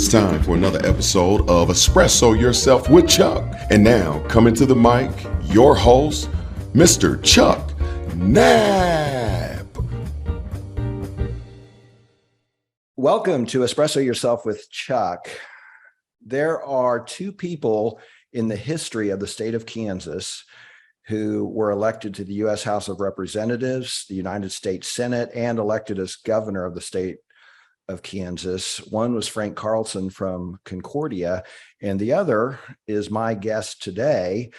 It's time for another episode of Espresso Yourself with Chuck. And now, coming to the mic, your host, Mr. Chuck Knapp. Welcome to Espresso Yourself with Chuck. There are two people in the history of the state of Kansas who were elected to the U.S. House of Representatives, the United States Senate, and elected as governor of the state of Kansas. One was Frank Carlson from Concordia, and the other is my guest today.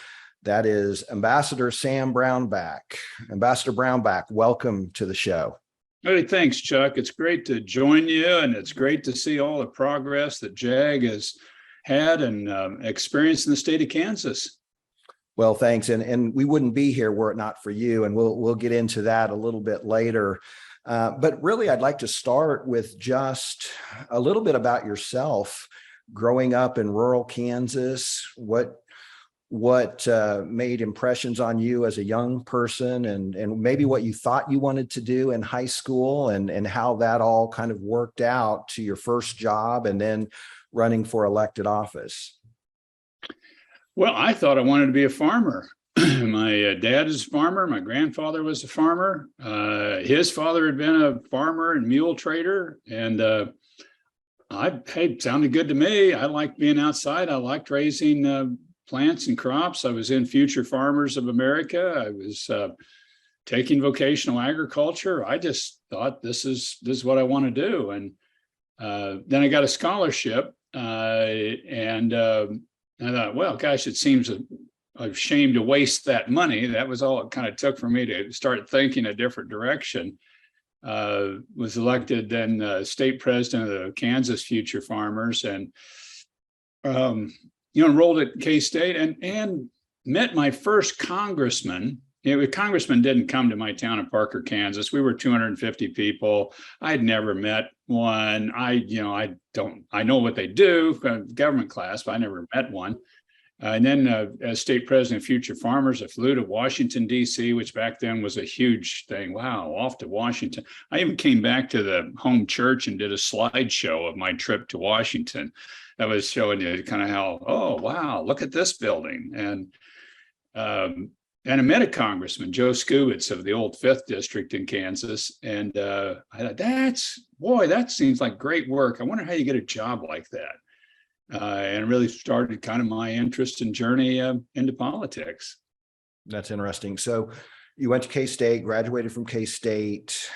That is Ambassador Sam Brownback. Ambassador Brownback, welcome to the show. Hey, thanks, Chuck. It's great to join you, and it's great to see all the progress that JAG has had and experienced in the state of Kansas. Well, thanks. And we wouldn't be here were it not for you, and we'll get into that a little bit later. But really, I'd like to start with just a little bit about yourself. Growing up in rural Kansas, what made impressions on you as a young person, and maybe what you thought you wanted to do in high school, and how that all kind of worked out to your first job and then running for elected office? Well, I thought I wanted to be a farmer. My dad is a farmer. My grandfather was a farmer. His father had been a farmer and mule trader. And it sounded good to me. I liked being outside. I liked raising plants and crops. I was in Future Farmers of America. I was taking vocational agriculture. I just thought this is what I want to do. And then I got a scholarship and I thought, well, gosh, it seems a shame to waste that money. That was all it kind of took for me to start thinking a different direction. Was elected then state president of the Kansas Future Farmers, and enrolled at K-State and met my first congressman. Congressman didn't come to my town of Parker, Kansas. We were 250 people. I'd never met one. I know what they do, government class, but I never met one. And then as state president of Future Farmers, I flew to Washington, D.C., which back then was a huge thing. Wow, off to Washington. I even came back to the home church and did a slideshow of my trip to Washington. That was showing you kind of how, oh, wow, look at this building. And I met a congressman, Joe Skubitz of the old 5th District in Kansas. And I thought, that seems like great work. I wonder how you get a job like that. And really started kind of my interest and journey into politics. That's interesting. So you went to K-State, graduated from K-State,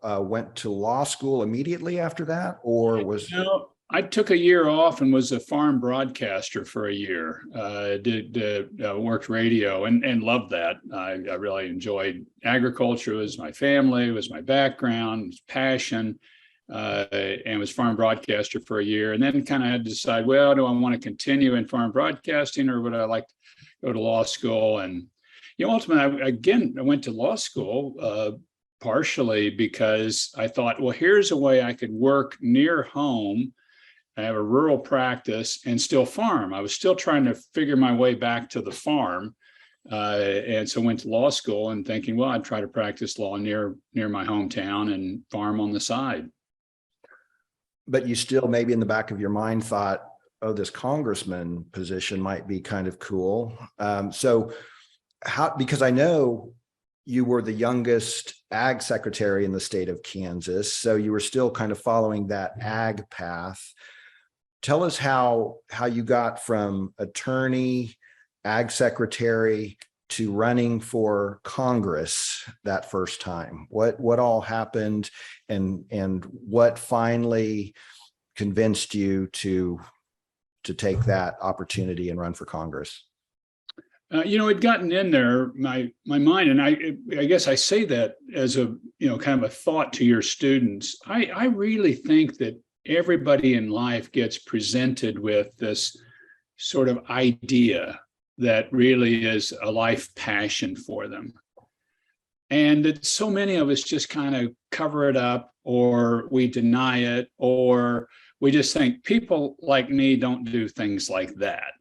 went to law school immediately after that, or was... No, I took a year off and was a farm broadcaster for a year. Worked radio and loved that. I really enjoyed agriculture. It was my family, it was my background, it was passion. And was farm broadcaster for a year, and then kind of had to decide, well, do I want to continue in farm broadcasting, or would I like to go to law school? And ultimately, I went to law school partially because I thought, well, here's a way I could work near home. I have a rural practice and still farm. I was still trying to figure my way back to the farm. And so went to law school and thinking, well, I'd try to practice law near my hometown and farm on the side. But you still maybe in the back of your mind thought, oh, this congressman position might be kind of cool. Because I know you were the youngest ag secretary in the state of Kansas, so you were still kind of following that ag path. Tell us how you got from attorney, ag secretary to running for Congress that first time. What all happened, and what finally convinced you to take that opportunity and run for Congress? It'd gotten in there, my mind, and I guess I say that as a kind of a thought to your students. I really think that everybody in life gets presented with this sort of idea that really is a life passion for them. And that so many of us just kind of cover it up, or we deny it, or we just think people like me don't do things like that.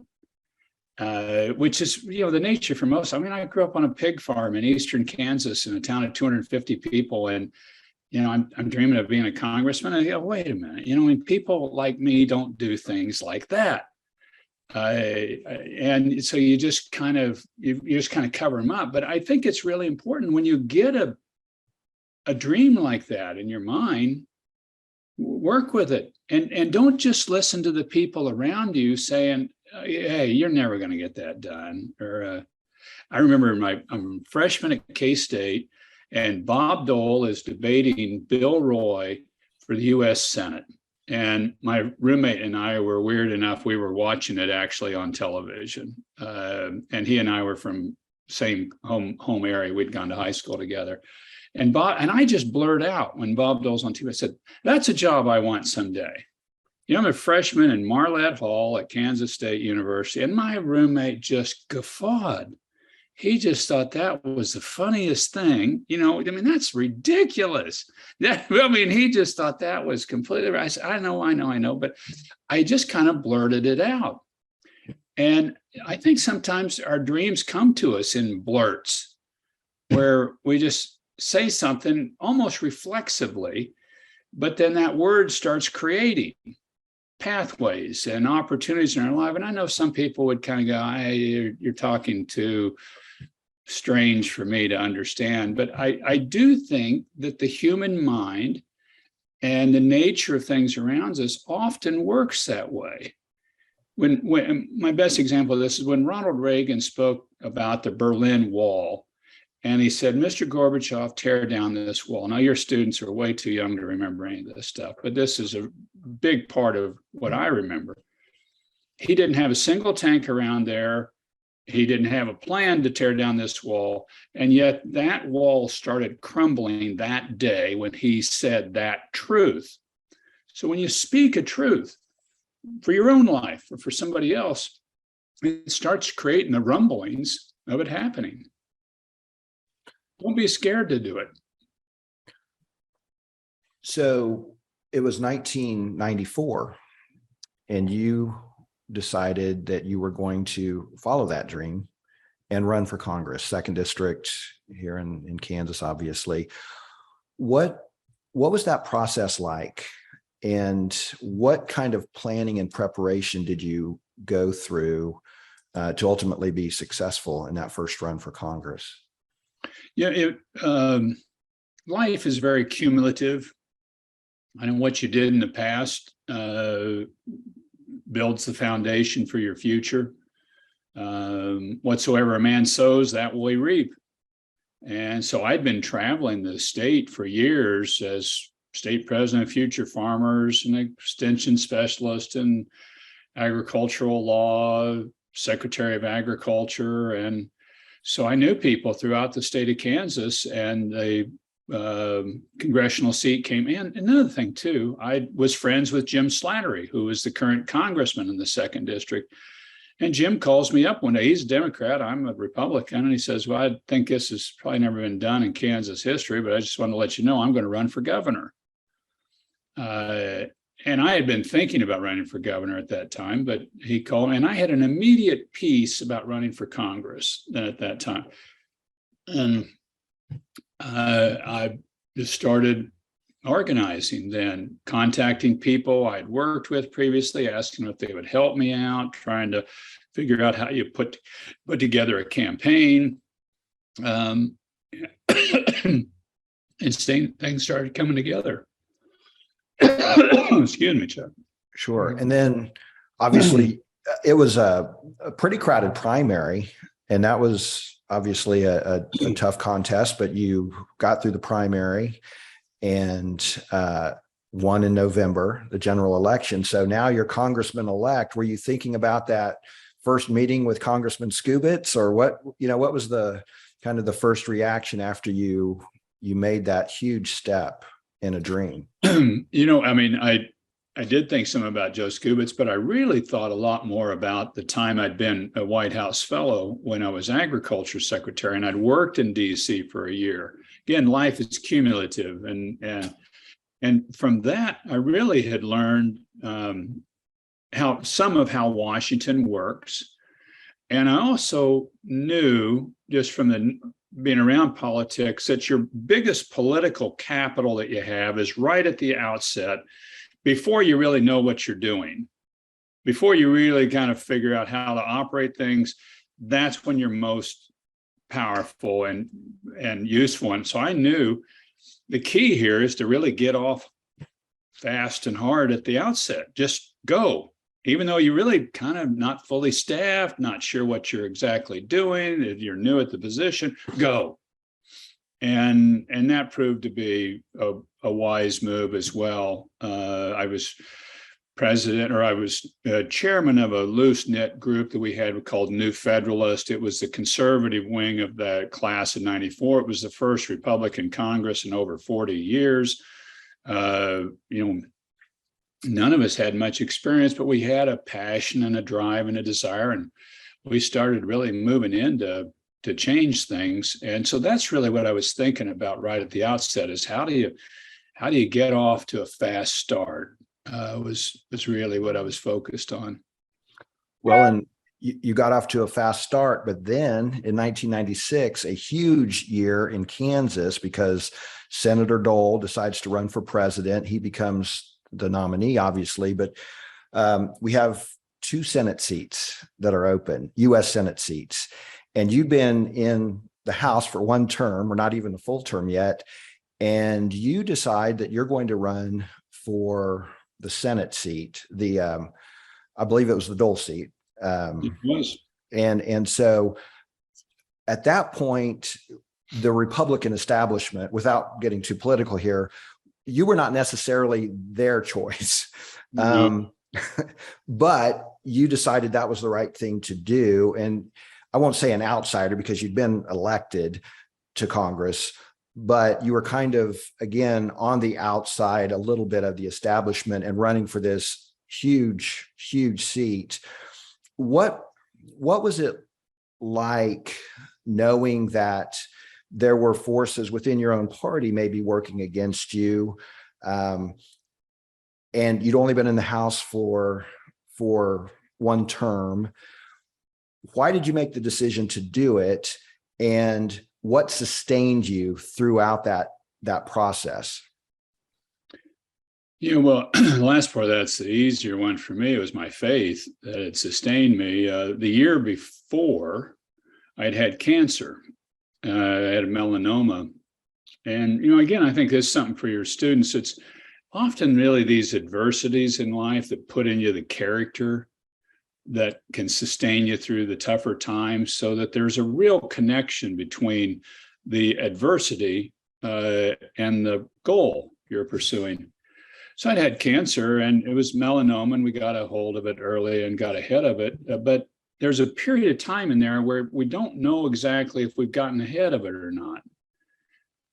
Which is, the nature for most. I mean, I grew up on a pig farm in eastern Kansas in a town of 250 people, and I'm dreaming of being a congressman. I go, wait a minute, I mean, people like me don't do things like that. And so you just kind of cover them up. But I think it's really important when you get a dream like that in your mind, work with it, and don't just listen to the people around you saying, hey, you're never going to get that done. Or I remember I'm a freshman at K-State, and Bob Dole is debating Bill Roy for the U.S. Senate. And my roommate and I were weird enough, we were watching it actually on television. And he and I were from same home area. We'd gone to high school together. And I just blurred out when Bob Dole's on TV, I said, that's a job I want someday. I'm a freshman in Marlette Hall at Kansas State University, and my roommate just guffawed. He just thought that was the funniest thing. I mean, that's ridiculous. He just thought that was completely right. I said, I know, but I just kind of blurted it out. And I think sometimes our dreams come to us in blurts where we just say something almost reflexively, but then that word starts creating pathways and opportunities in our life. And I know some people would kind of go, hey, you're talking too strange for me to understand. But I do think that the human mind and the nature of things around us often works that way. When my best example of this is when Ronald Reagan spoke about the Berlin Wall, and he said, Mr. Gorbachev, tear down this wall. Now, your students are way too young to remember any of this stuff, but this is a big part of what I remember. He didn't have a single tank around there. He didn't have a plan to tear down this wall. And yet that wall started crumbling that day when he said that truth. So when you speak a truth for your own life or for somebody else, it starts creating the rumblings of it happening. Don't be scared to do it. So it was 1994, and you decided that you were going to follow that dream and run for Congress, 2nd District here in Kansas, obviously. What was that process like? And what kind of planning and preparation did you go through to ultimately be successful in that first run for Congress? Yeah, life is very cumulative. I know what you did in the past builds the foundation for your future. Whatsoever a man sows, that will he reap. And so I'd been traveling the state for years as state president of Future Farmers, and extension specialist in agricultural law, secretary of agriculture. And so I knew people throughout the state of Kansas, and the congressional seat came in. Another thing too, I was friends with Jim Slattery, who is the current congressman in the 2nd District. And Jim calls me up one day. He's a Democrat, I'm a Republican. And he says, well, I think this has probably never been done in Kansas history, but I just want to let you know I'm going to run for governor. And I had been thinking about running for governor at that time, but he called me, and I had an immediate piece about running for Congress at that time. And I just started organizing then, contacting people I'd worked with previously, asking if they would help me out, trying to figure out how you put together a campaign. And things started coming together. Excuse me, Chuck. Sure. And then obviously it was a pretty crowded primary, and that was obviously a tough contest, but you got through the primary and won in November, the general election. So now you're congressman-elect. Were you thinking about that first meeting with Congressman Skubitz, or what was the kind of the first reaction after you made that huge step in a dream? I did think some about Joe Skubitz, but I really thought a lot more about the time I'd been a White House fellow when I was agriculture secretary, and I'd worked in DC for a year. Again, life is cumulative. And from that, I really had learned how Washington works. And I also knew just from the being around politics, that your biggest political capital that you have is right at the outset, before you really know what you're doing, before you really kind of figure out how to operate things. That's when you're most powerful and useful. And so I knew the key here is to really get off fast and hard at the outset. Just go, even though you're really kind of not fully staffed, not sure what you're exactly doing, if you're new at the position, go. And that proved to be a wise move as well. I was president, or I was chairman of a loose-knit group that we had called New Federalist. It was the conservative wing of the class of '94. It was the first Republican Congress in over 40 years. None of us had much experience, but we had a passion and a drive and a desire, and we started really moving in to change things. And so that's really what I was thinking about right at the outset, is how do you get off to a fast start? Was really what I was focused on. Well, and you got off to a fast start, but then in 1996, a huge year in Kansas, because Senator Dole decides to run for president. He becomes the nominee, obviously, but we have 2 Senate seats that are open, U.S. Senate seats. And you've been in the House for 1 term, or not even a full term yet. And you decide that you're going to run for the Senate seat, I believe it was the Dole seat. It was. And so at that point, the Republican establishment, without getting too political here, you were not necessarily their choice. But you decided that was the right thing to do. And I won't say an outsider, because you'd been elected to Congress, but you were kind of, again, on the outside a little bit of the establishment and running for this huge, huge seat. What was it like knowing that there were forces within your own party maybe working against you, and you'd only been in the House for 1 term? Why did you make the decision to do it, and what sustained you throughout that process? Well, the last part of that's the easier one for me. It was my faith that had sustained me. The year before, I'd had cancer. I had a melanoma. And, again, I think this is something for your students. It's often really these adversities in life that put in you the character that can sustain you through the tougher times, so that there's a real connection between the adversity and the goal you're pursuing. So I'd had cancer, and it was melanoma, and we got a hold of it early and got ahead of it. But there's a period of time in there where we don't know exactly if we've gotten ahead of it or not.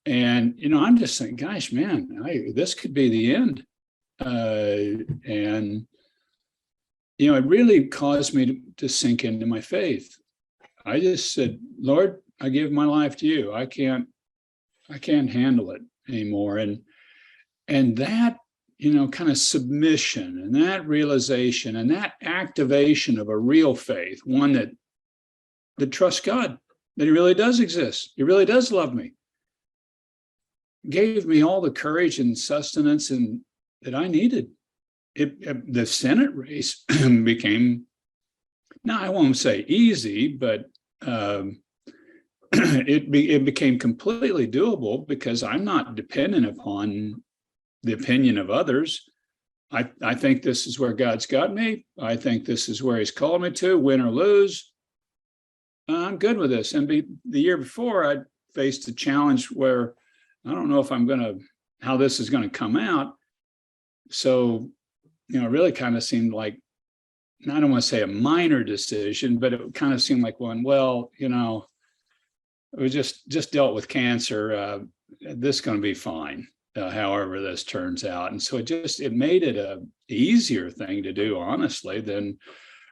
And, I'm just thinking, gosh, man, this could be the end. And it really caused me to sink into my faith. I just said, Lord, I give my life to you. I can't handle it anymore. And that, kind of submission and that realization and that activation of a real faith, one that trusts God, that he really does exist. He really does love me, gave me all the courage and sustenance that I needed. The Senate race became, now I won't say easy, but it became completely doable, because I'm not dependent upon the opinion of others. I think this is where God's got me. I think this is where he's called me to, win or lose. I'm good with this. And the year before, I faced a challenge where I don't know if how this is going to come out. So, it really kind of seemed like, I don't want to say a minor decision, but it kind of seemed like one, well, it was just dealt with cancer. This is going to be fine, however this turns out. And so it made it a easier thing to do, honestly, than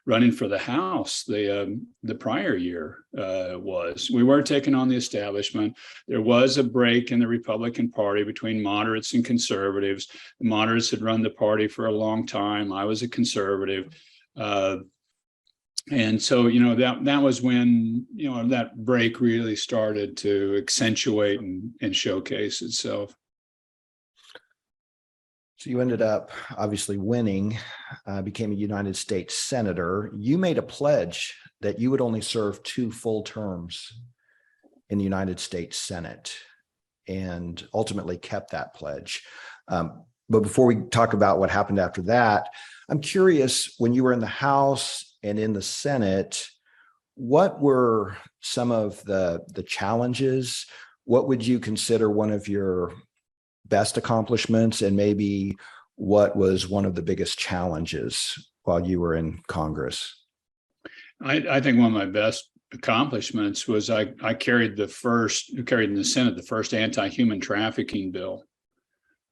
running for the House the prior year was. We were taking on the establishment. There was a break in the Republican Party between moderates and conservatives. The moderates had run the party for a long time. I was a conservative. And so, that was when, that break really started to accentuate and showcase itself. So you ended up obviously winning, became a United States Senator. You made a pledge that you would only serve 2 full terms in the United States Senate, and ultimately kept that pledge. But before we talk about what happened after that, I'm curious, when you were in the House and in the Senate, what were some of the challenges? What would you consider one of your best accomplishments, and maybe what was one of the biggest challenges while you were in Congress? I think one of my best accomplishments was I carried in the Senate the first anti-human trafficking bill.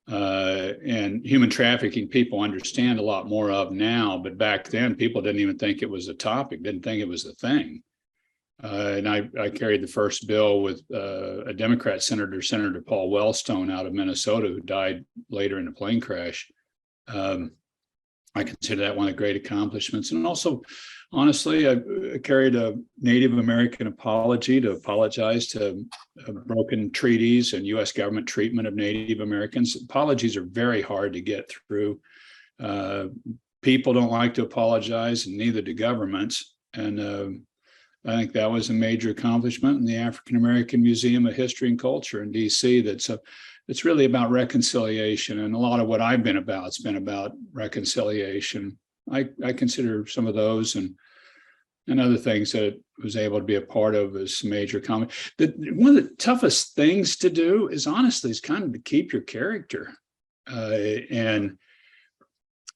And human trafficking people understand a lot more of now, but back then people didn't even think it was a topic, didn't think it was a thing. And I carried the first bill with a Democrat senator, Senator Paul Wellstone out of Minnesota, who died later in a plane crash. I consider that one of the great accomplishments. And also, honestly, I carried a Native American apology to apologize to broken treaties and U.S. government treatment of Native Americans. Apologies are very hard to get through. People don't like to apologize, and neither do governments. And I think that was a major accomplishment in the African American Museum of History and Culture in D.C. It's really about reconciliation, and a lot of what I've been about, it's been about reconciliation. I consider some of those and other things that I was able to be a part of as major accomplishment. One of the toughest things to do is kind of to keep your character, and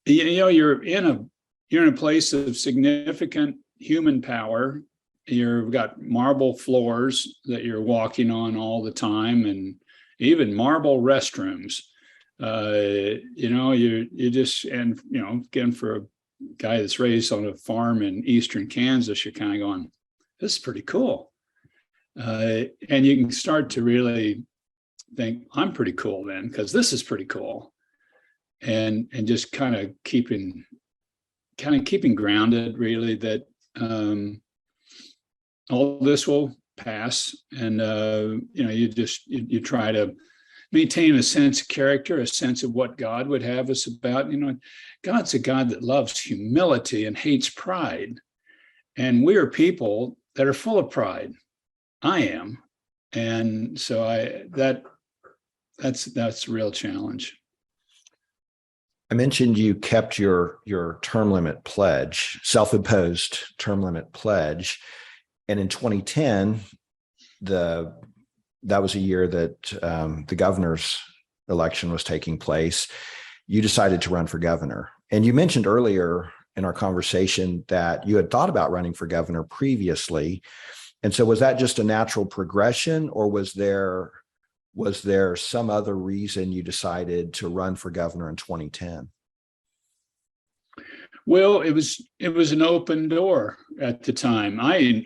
you're in a place of significant human power. You've got marble floors that you're walking on all the time, and even marble restrooms. You just, and again, for a guy that's raised on a farm in eastern Kansas, you're kind of going, this is pretty cool. And you can start to really think, I'm pretty cool then, because this is pretty cool. And just kind of keeping grounded, really, that all this will pass. And, you try to maintain a sense of character, a sense of what God would have us about. God's a God that loves humility and hates pride. And we are people that are full of pride. I am. And so that's a real challenge. I mentioned you kept your term limit pledge, self-imposed term limit pledge. And in 2010, that was a year that the governor's election was taking place. You decided to run for governor. And you mentioned earlier in our conversation that you had thought about running for governor previously. And so was that just a natural progression, or was there some other reason you decided to run for governor in 2010? Well, it was an open door at the time. I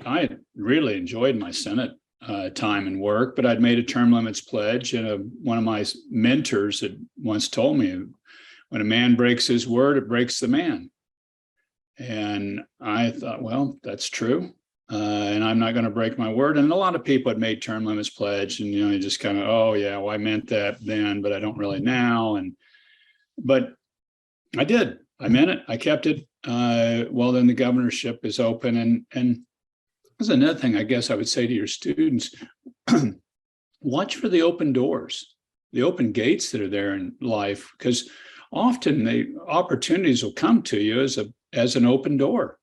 really enjoyed my Senate time and work, but I'd made a term limits pledge, and one of my mentors had once told me, when a man breaks his word, it breaks the man. And I thought, well, that's true. And I'm not going to break my word. And a lot of people had made term limits pledge, and you just kind of, oh yeah, well, I meant that then, but I don't really now. But I did. I meant it. I kept it. Well, then the governorship is open, and there's another thing I guess I would say to your students: watch for the open doors, the open gates that are there in life, because often the opportunities will come to you as an open door.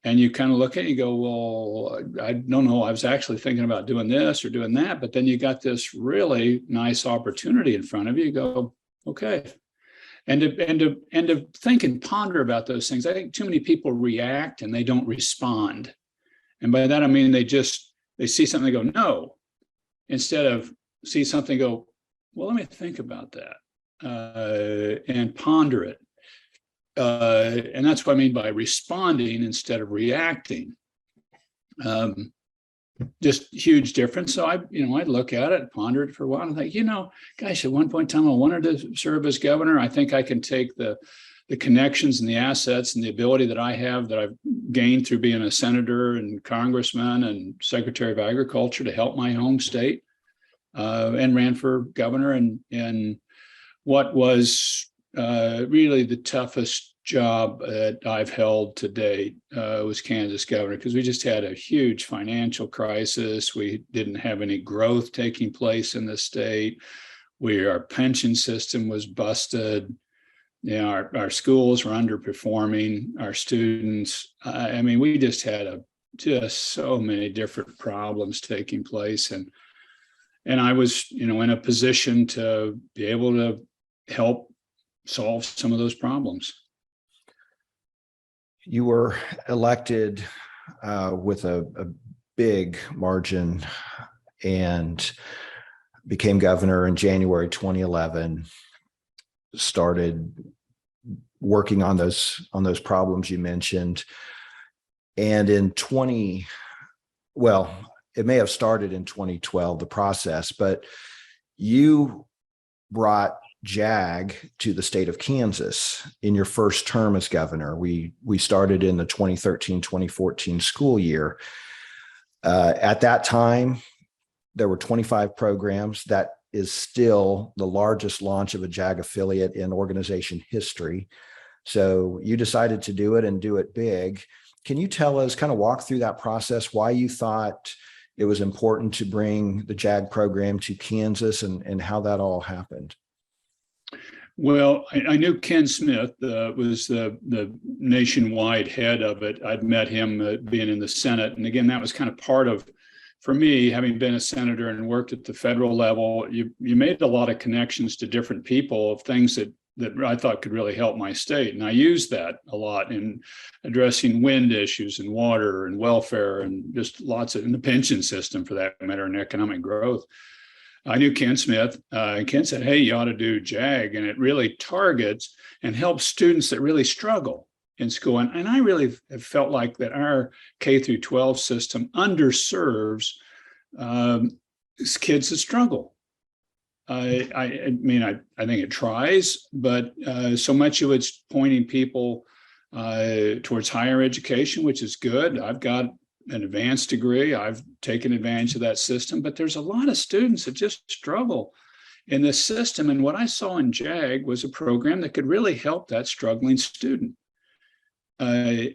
And you kind of look at it, you go, well, I don't know, I was actually thinking about doing this or doing that, but then you got this really nice opportunity in front of you. You go, okay. And to think and ponder about those things. I think too many people react and they don't respond. And by that, I mean, they see something, they go, no, instead of see something, go, well, let me think about that and ponder it. And that's what I mean by responding instead of reacting. Just huge difference. So I'd look at it, ponder it for a while, and think, gosh, at one point in time, I wanted to serve as governor. I think I can take the the connections and the assets and the ability that I have that I've gained through being a senator and congressman and secretary of agriculture to help my home state, and ran for governor. And what was really the toughest job that I've held to date was Kansas governor, because we just had a huge financial crisis. We didn't have any growth taking place in the state. Our pension system was busted. Our schools were underperforming. Our students, we just had just so many different problems taking place, and I was, in a position to be able to help solve some of those problems. You were elected with a big margin and became governor in January 2011. Started working on those problems you mentioned. And it may have started in 2012, the process, but you brought JAG to the state of Kansas in your first term as governor. We started in the 2013-2014 school year. At that time, there were 25 programs. That is still the largest launch of a JAG affiliate in organization history. So you decided to do it and do it big. Can you tell us, kind of walk through that process, why you thought it was important to bring the JAG program to Kansas and how that all happened? Well, I knew Ken Smith was the nationwide head of it. I'd met him being in the Senate. And again, that was kind of part of, for me, having been a senator and worked at the federal level, you made a lot of connections to different people of things that I thought could really help my state. And I used that a lot in addressing wind issues and water and welfare and just lots of, in the pension system for that matter, and economic growth. I knew Ken Smith, and Ken said, hey, you ought to do JAG. And it really targets and helps students that really struggle in school. And I really have felt like that our K through 12 system underserves kids that struggle. I think it tries, but so much of it's pointing people towards higher education, which is good. I've got an advanced degree. I've taken advantage of that system, but there's a lot of students that just struggle in this system. And what I saw in JAG was a program that could really help that struggling student. I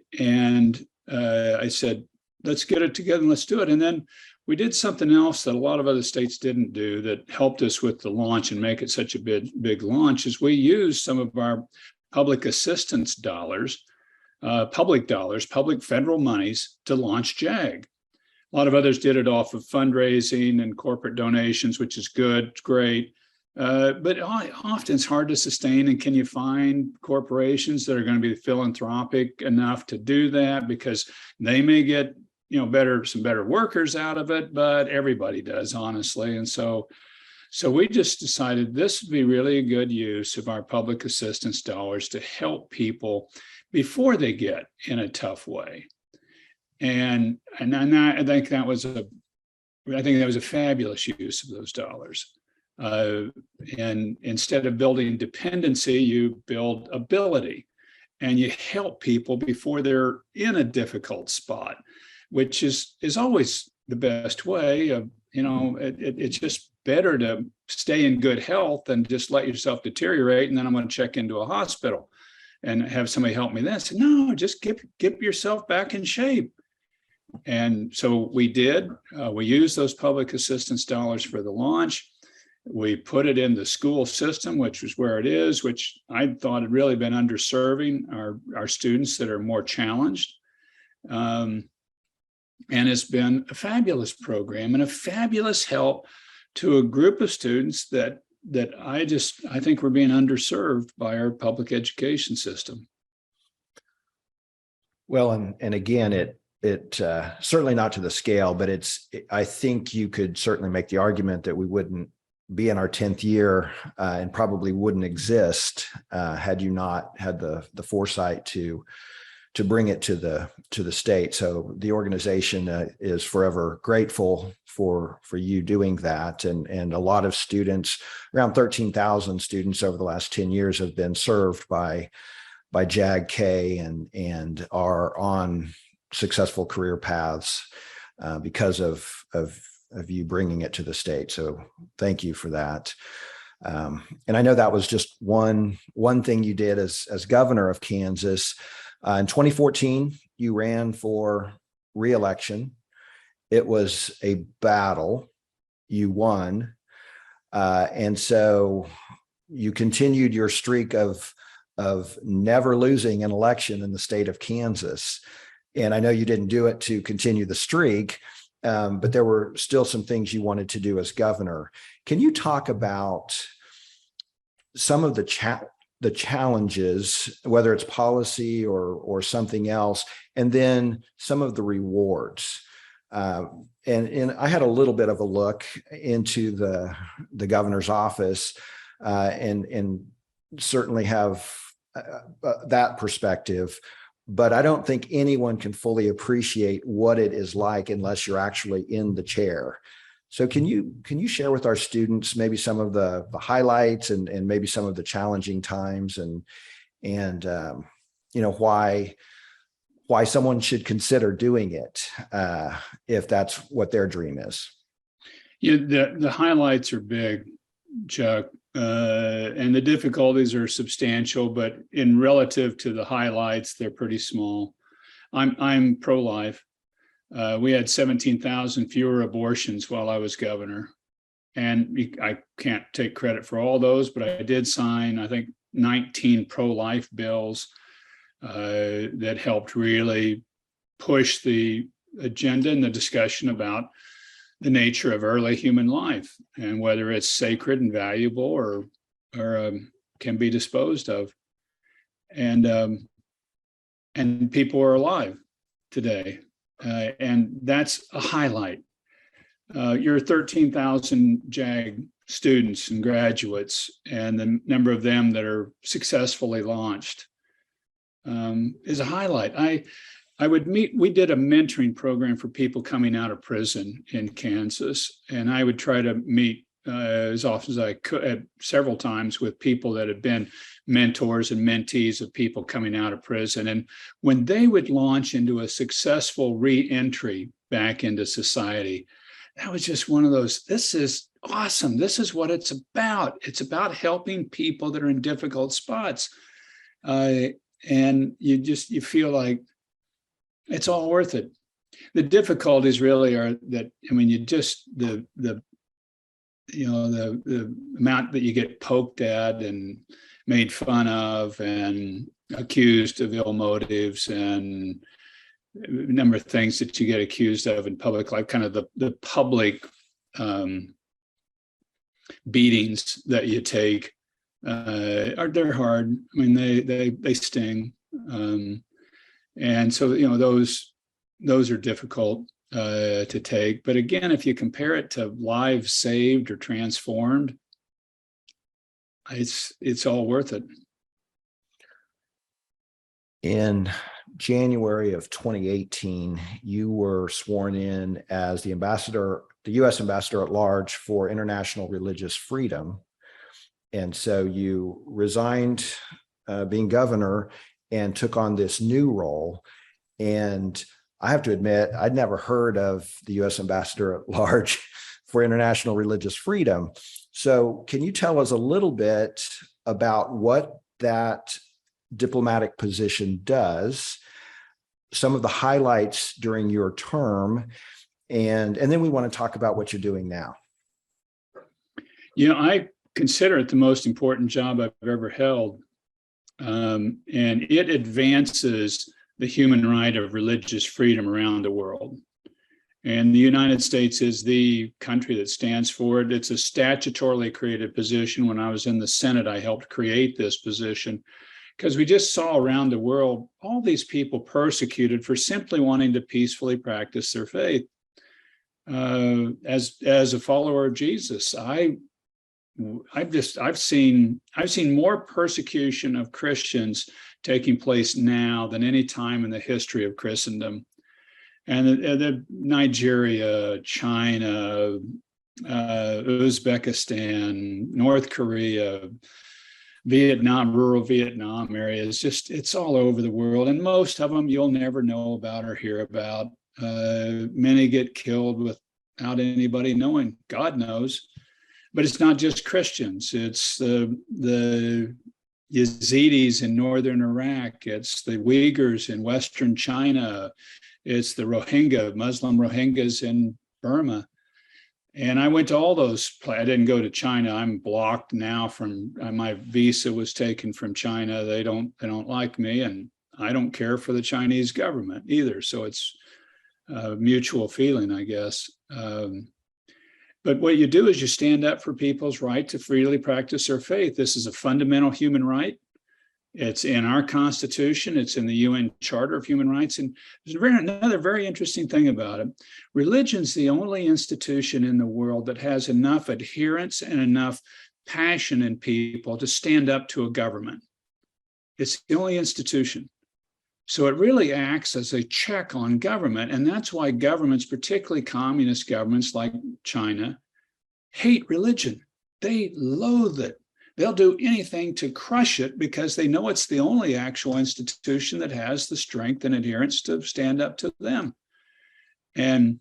said, let's get it together and let's do it. And then we did something else that a lot of other states didn't do that helped us with the launch and make it such a big launch, is we used some of our public assistance dollars, public federal monies to launch JAG. A lot of others did it off of fundraising and corporate donations, which is good, great. But often it's hard to sustain. And can you find corporations that are going to be philanthropic enough to do that? Because they may get some better workers out of it, but everybody does, honestly. And so we just decided this would be really a good use of our public assistance dollars to help people before they get in a tough way. And I think that was a fabulous use of those dollars. And instead of building dependency, you build ability, and you help people before they're in a difficult spot, which is always the best way of, it's just better to stay in good health than just let yourself deteriorate. And then I'm going to check into a hospital and have somebody help me then. I said, no, just get yourself back in shape. And so we did. We used those public assistance dollars for the launch. We put it in the school system, which was where it is, which I thought had really been underserving our students that are more challenged. And it's been a fabulous program and a fabulous help to a group of students that I think we're being underserved by our public education system. Well, and again, it certainly not to the scale, but I think you could certainly make the argument that we wouldn't be in our 10th year and probably wouldn't exist had you not had the foresight to bring it to the state. So the organization is forever grateful for you doing that. And a lot of students, around 13,000 students over the last 10 years have been served by by JAG K and are on successful career paths because of you bringing it to the state. So thank you for that. And I know that was just one thing you did as governor of Kansas. In 2014, you ran for re-election. It was a battle. You won. And so you continued your streak of never losing an election in the state of Kansas. And I know you didn't do it to continue the streak, but there were still some things you wanted to do as governor. Can you talk about some of the challenges, whether it's policy or something else, and then some of the rewards? And I had a little bit of a look into the governor's office, and certainly have that perspective. But I don't think anyone can fully appreciate what it is like unless you're actually in the chair. So can you share with our students maybe some of the highlights and maybe some of the challenging times and why someone should consider doing it if that's what their dream is? Yeah, the highlights are big, Chuck, and the difficulties are substantial, but in relative to the highlights, they're pretty small. I'm pro-life. We had 17,000 fewer abortions while I was governor. And I can't take credit for all those, but I did sign, I think, 19 pro-life bills that helped really push the agenda and the discussion about the nature of early human life and whether it's sacred and valuable or can be disposed of. And people are alive today. And that's a highlight. Your 13,000 JAG students and graduates and the number of them that are successfully launched is a highlight. We did a mentoring program for people coming out of prison in Kansas, and I would try to meet as often as I could, several times, with people that had been mentors and mentees of people coming out of prison. And when they would launch into a successful re-entry back into society, that was just one of those, this is awesome. This is what it's about. It's about helping people that are in difficult spots. And you feel like it's all worth it. The difficulties really are that, I mean, the amount that you get poked at and made fun of and accused of ill motives and a number of things that you get accused of in public life, kind of the public beatings that you take they're hard. I mean, they sting. And so, those are difficult to take. But again, if you compare it to lives saved or transformed, it's all worth it. In January of 2018, you were sworn in as the U.S. Ambassador at Large for International Religious Freedom. And so you resigned being governor and took on this new role. And I have to admit, I'd never heard of the U.S. Ambassador at Large for International Religious Freedom. So can you tell us a little bit about what that diplomatic position does, some of the highlights during your term, and then we want to talk about what you're doing now? I consider it the most important job I've ever held. And it advances the human right of religious freedom around the world. And the United States is the country that stands for it. It's a statutorily created position. When I was in the Senate, I helped create this position because we just saw around the world all these people persecuted for simply wanting to peacefully practice their faith. As a follower of Jesus, I've seen more persecution of Christians taking place now than any time in the history of Christendom. And the Nigeria, China, Uzbekistan, North Korea, Vietnam, rural Vietnam areas. It's all over the world. And most of them you'll never know about or hear about. Many get killed without anybody knowing. God knows. But it's not just Christians. It's the Yazidis in northern Iraq. It's the Uyghurs in western China. It's the Muslim Rohingyas in Burma. And I went to all those. I didn't go to China. I'm blocked now from my visa was taken from China. They don't like me, and I don't care for the Chinese government either. So it's a mutual feeling, I guess. But what you do is you stand up for people's right to freely practice their faith. This is a fundamental human right. It's in our Constitution. It's in the UN Charter of Human Rights. And there's another very interesting thing about it. Religion's the only institution in the world that has enough adherence and enough passion in people to stand up to a government. It's the only institution. So it really acts as a check on government. And that's why governments, particularly communist governments like China, hate religion. They loathe it. They'll do anything to crush it because they know it's the only actual institution that has the strength and adherence to stand up to them. And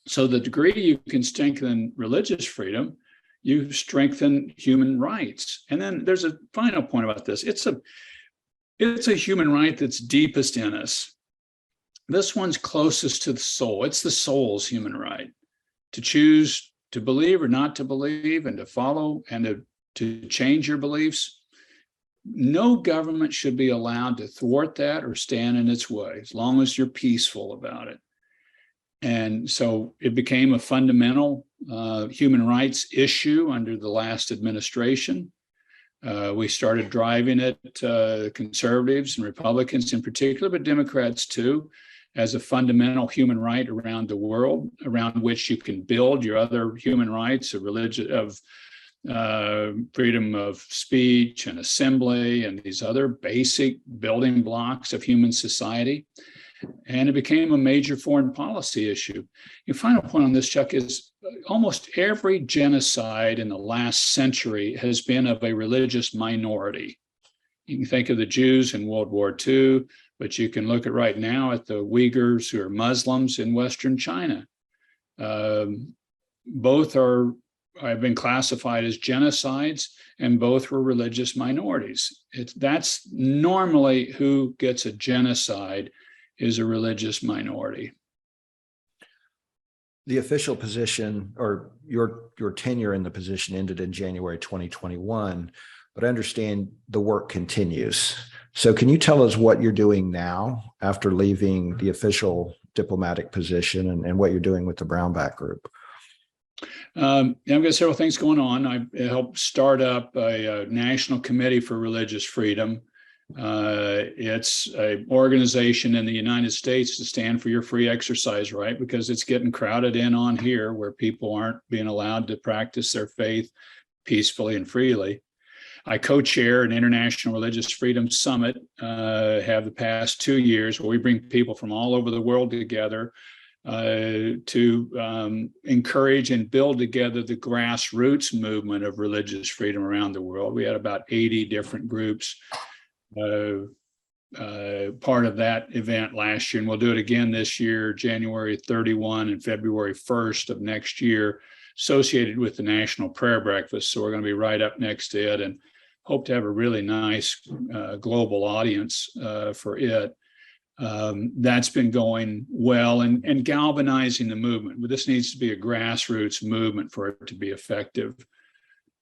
so the degree you can strengthen religious freedom, you strengthen human rights. And then there's a final point about this. It's a human right that's deepest in us. This one's closest to the soul. It's the soul's human right to choose to believe or not to believe, and to follow and to change your beliefs. No government should be allowed to thwart that or stand in its way, as long as you're peaceful about it. And so it became a fundamental human rights issue under the last administration. We started driving it, conservatives and Republicans in particular, but Democrats too, as a fundamental human right around the world, around which you can build your other human rights of religion, of freedom of speech and assembly, and these other basic building blocks of human society. And it became a major foreign policy issue. The final point on this, Chuck, is almost every genocide in the last century has been of a religious minority. You can think of the Jews in World War II, but you can look at right now at the Uyghurs who are Muslims in Western China. Both have been classified as genocides, and both were religious minorities. That's normally who gets a genocide, is a religious minority. The official position, or your tenure in the position, ended in January 2021, but I understand the work continues. So can you tell us what you're doing now after leaving the official diplomatic position, and what you're doing with the Brownback Group? I've got several things going on. I helped start up a National Committee for Religious Freedom. It's an organization in the United States to stand for your free exercise right, because it's getting crowded in on here where people aren't being allowed to practice their faith peacefully and freely. I co-chair an International Religious Freedom Summit, have the past 2 years, where we bring people from all over the world together to encourage and build together the grassroots movement of religious freedom around the world. We had about 80 different groups part of that event last year, and we'll do it again this year, January 31 and February 1st of next year, associated with the National Prayer Breakfast. So we're going to be right up next to it, and hope to have a really nice global audience for it. That's been going well and galvanizing the movement. But this needs to be a grassroots movement for it to be effective.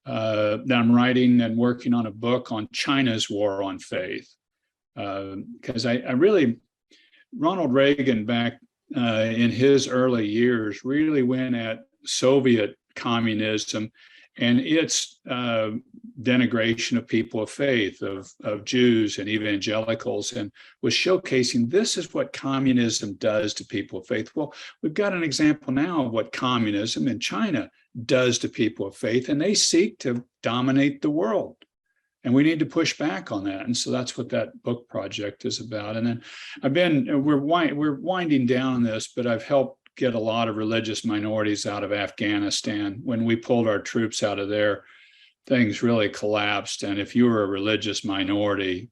I'm writing and working on a book on China's war on faith, because I really, Ronald Reagan back in his early years really went at Soviet communism and its denigration of people of faith, of Jews and evangelicals, and was showcasing this is what communism does to people of faith. Well, we've got an example now of what communism in China does to people of faith, and they seek to dominate the world. And we need to push back on that. And so that's what that book project is about. And then we're winding down on this, but I've helped get a lot of religious minorities out of Afghanistan. When we pulled our troops out of there, things really collapsed. And if you were a religious minority,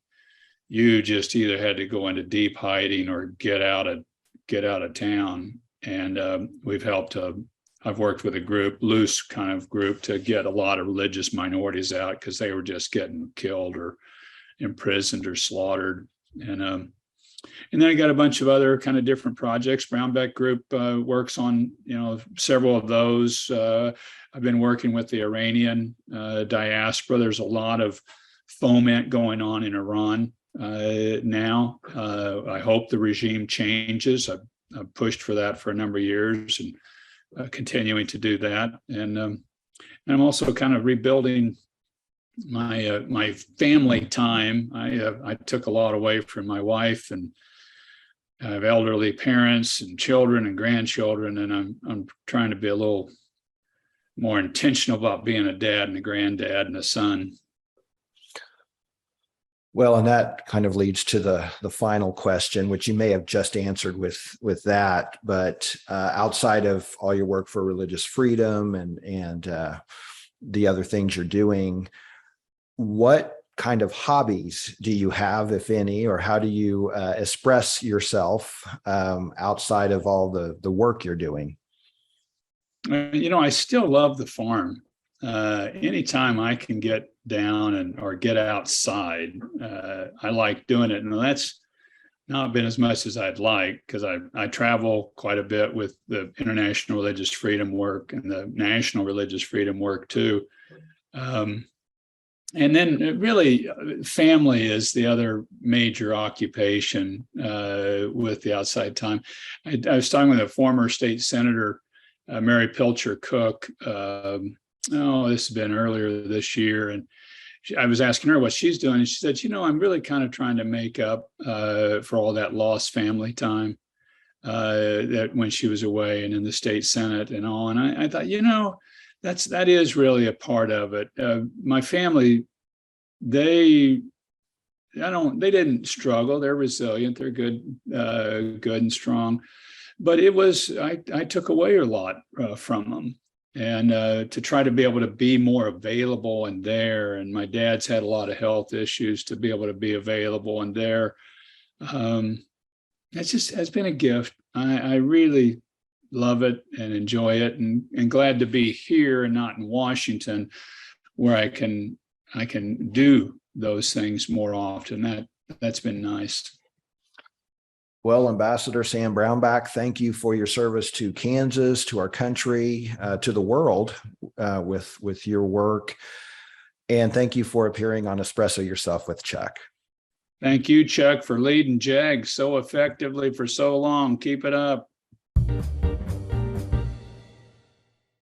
you just either had to go into deep hiding or get out of town. And we've helped. I've worked with a group, loose kind of group, to get a lot of religious minorities out because they were just getting killed or imprisoned or slaughtered. And then I got a bunch of other kind of different projects. Brownback Group works on, several of those. I've been working with the Iranian diaspora. There's a lot of foment going on in Iran now. I hope the regime changes. I've pushed for that for a number of years and continuing to do that. And I'm also kind of rebuilding my family time. I took a lot away from my wife, and I have elderly parents and children and grandchildren, and I'm trying to be a little more intentional about being a dad and a granddad and a son. Well, and that kind of leads to the final question, which you may have just answered with that, but outside of all your work for religious freedom and the other things you're doing, what kind of hobbies do you have, if any, or how do you express yourself outside of all the work you're doing? I still love the farm. Anytime I can get down or get outside, I like doing it. And that's not been as much as I'd like, because I travel quite a bit with the international religious freedom work and the national religious freedom work too. And then really family is the other major occupation with the outside time. I was talking with a former state senator, Mary Pilcher Cook. This has been earlier this year. And I was asking her what she's doing. And she said, I'm really kind of trying to make up for all that lost family time that when she was away and in the state Senate and all. And I thought, that is really a part of it. My family, they didn't struggle. They're resilient. They're good and strong. But I took away a lot from them, and to try to be able to be more available and there. And my dad's had a lot of health issues, to be able to be available and there. It just has been a gift. I really love it and enjoy it, and glad to be here and not in Washington, where I can do those things more often. That's been nice. Well, Ambassador Sam Brownback, thank you for your service to Kansas, to our country, to the world with your work. And thank you for appearing on Espresso Yourself with Chuck. Thank you, Chuck, for leading JAG so effectively for so long. Keep it up.